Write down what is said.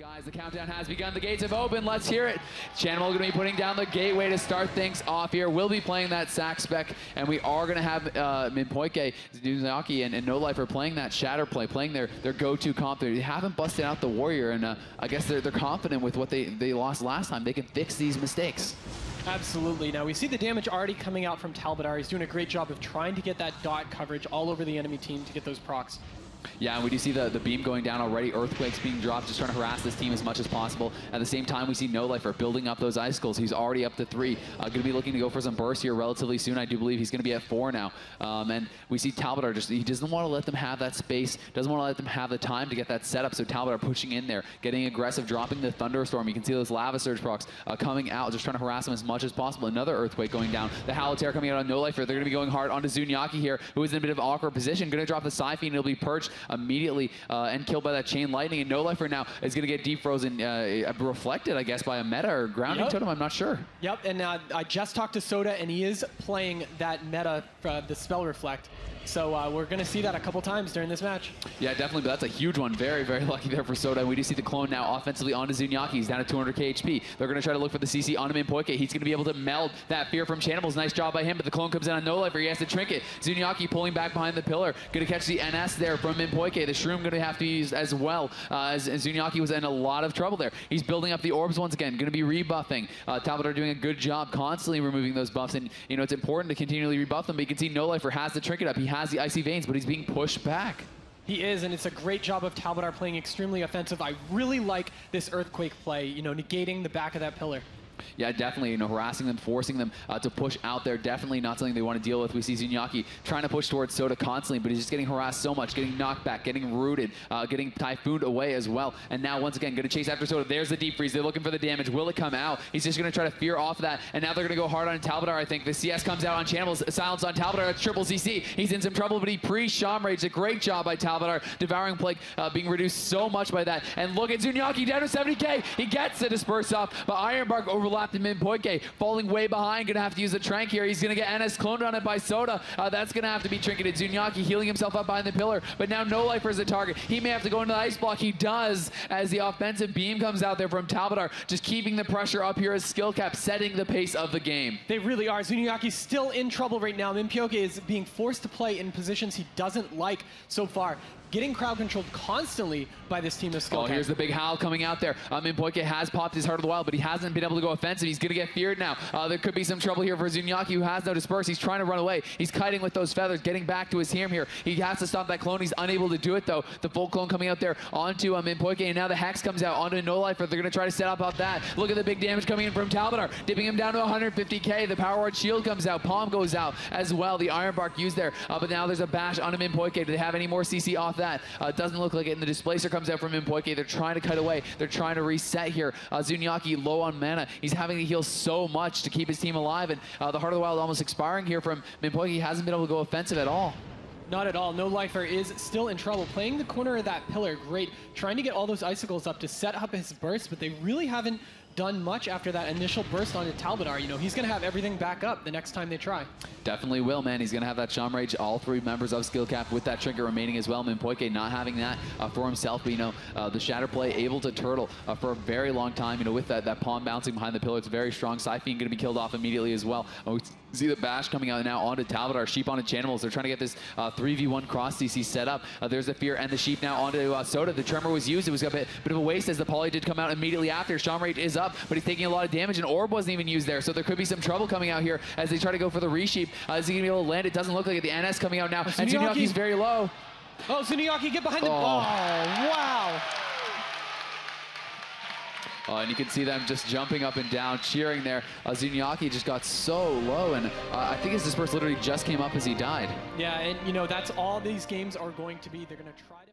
Guys, the countdown has begun. The gates have opened. Let's hear it. Chanimal going to be putting down the gateway to start things off here. We'll be playing that sack spec, and we are going to have Minpojke, Zunniyaki, and Nóliferqt playing that shatter play, playing their go-to comp. They haven't busted out the warrior, and I guess they're confident with what they lost last time. They can fix these mistakes. Absolutely. Now we see the damage already coming out from Talbadar. He's doing a great job of trying to get that dot coverage all over the enemy team to get those procs. Yeah, and we do see the beam going down already, earthquakes being dropped, just trying to harass this team as much as possible. At the same time, we see Nóliferqt building up those icicles. He's already up to 3. Going to be looking to go for some bursts here relatively soon. I do believe he's going to be at 4 now. And we see Talbadar he doesn't want to let them have that space, doesn't want to let them have the time to get that setup. So Talbadar pushing in there, getting aggressive, dropping the thunderstorm. You can see those lava surge procs coming out, just trying to harass him as much as possible. Another earthquake going down. The Halotare coming out on Nóliferqt. They're going to be going hard onto Zunniyaki here, who is in a bit of an awkward position. Going to drop the Scythe, and he'll be perched immediately and killed by that chain lightning. And Nóliferqt now is going to get deep frozen, reflected, I guess, by a meta or grounding totem. I'm not sure. Yep, and I just talked to Sodah, and he is playing that meta, the spell reflect. So we're going to see that a couple times during this match. Yeah, definitely, but that's a huge one. Very, very lucky there for Sodah. We do see the clone now offensively onto Zunniyaki. He's down at 200k HP. They're going to try to look for the CC onto Minpojke. He's going to be able to meld that fear from Chanimals. Nice job by him, but the clone comes in on Nóliferqt. He has to trinket. Zunniyaki pulling back behind the pillar. Going to catch the NS there from Minpojke. The Shroom going to have to use as well, as Zunniyaki was in a lot of trouble there. He's building up the orbs once again. Going to be rebuffing. Talbadar doing a good job constantly removing those buffs, and you know it's important to continually rebuff them, but you can see Nóliferqt has the trinket up. He has the Icy Veins, but he's being pushed back. He is, and it's a great job of Talbadar playing extremely offensive. I really like this earthquake play, you know, negating the back of that pillar. Yeah, definitely, you know, harassing them, forcing them to push out there. Definitely not something they want to deal with. We see Zunniyaki trying to push towards Sodah constantly, but he's just getting harassed so much, getting knocked back, getting rooted, getting typhooned away as well. And now, once again, going to chase after Sodah. There's the deep freeze. They're looking for the damage. Will it come out? He's just going to try to fear off of that, and now they're going to go hard on Talbadar, I think. The CS comes out on Chanimals. Silence on Talbadar. That's triple CC. He's in some trouble, but he pre-Shaman raged. A great job by Talbadar. Devouring Plague being reduced so much by that. And look at Zunniyaki down to 70k. He gets the disperse off, but Ironbark overlapped in Minpojke. Falling way behind, gonna have to use a trank here. He's gonna get NS cloned on it by Sodah. That's gonna have to be trinketed. Zunniyaki healing himself up behind the pillar, but now Nóliferqt is a target. He may have to go into the ice block. He does, as the offensive beam comes out there from Talbadar, just keeping the pressure up here as skill cap, setting the pace of the game. They really are. Zunniyaki's still in trouble right now. Minpojke is being forced to play in positions he doesn't like so far. Getting crowd controlled constantly by this team of skill. Here's the big howl coming out there. Minpojke has popped his Heart of the Wild, but he hasn't been able to go offensive. He's going to get feared now. There could be some trouble here for Zunniyaki, who has no disperse. He's trying to run away. He's kiting with those feathers, getting back to his Heam here. He has to stop that clone. He's unable to do it, though. The full clone coming out there onto Minpojke, and now the Hex comes out onto Nóliferqt. They're going to try to set up off that. Look at the big damage coming in from Talbadar, dipping him down to 150k. The Power Ward shield comes out. Palm goes out as well. The Ironbark used there, but now there's a bash onto Minpojke. Do they have any more CC off that? Doesn't look like it, and the Displacer comes out from Minpojke. They're trying to cut away. They're trying to reset here. Zunniyaki low on mana. He's having to heal so much to keep his team alive, and the Heart of the Wild almost expiring here from Minpojke. He hasn't been able to go offensive at all. Not at all. Nóliferqt is still in trouble. Playing the corner of that pillar, great. Trying to get all those icicles up to set up his burst, but they really haven't done much after that initial burst onto Talbadar. You know, he's going to have everything back up the next time they try. Definitely will, man. He's going to have that Shaman Rage, all 3 members of skill cap with that trinket remaining as well. Minpojke not having that for himself, but, you know, the shatter play able to turtle for a very long time, you know, with that palm bouncing behind the pillar. It's very strong. Scythe going to be killed off immediately as well. We see the bash coming out now onto Talbadar. Sheep onto Chanimals. They're trying to get this 3v1 cross CC set up. There's the fear and the sheep now onto Sodah. The tremor was used. It was a bit of a waste as the poly did come out immediately after. Shaman Rage is up, but he's taking a lot of damage, and Orb wasn't even used there, so there could be some trouble coming out here as they try to go for the resheep. Is he going to be able to land? It doesn't look like it. The NS coming out now, and Zunniyaki's very low. Oh, Zunniyaki, get behind the... Oh, wow. And you can see them just jumping up and down, cheering there. Zunniyaki just got so low, and I think his disperse literally just came up as he died. Yeah, and you know, that's all these games are going to be. They're going to try to...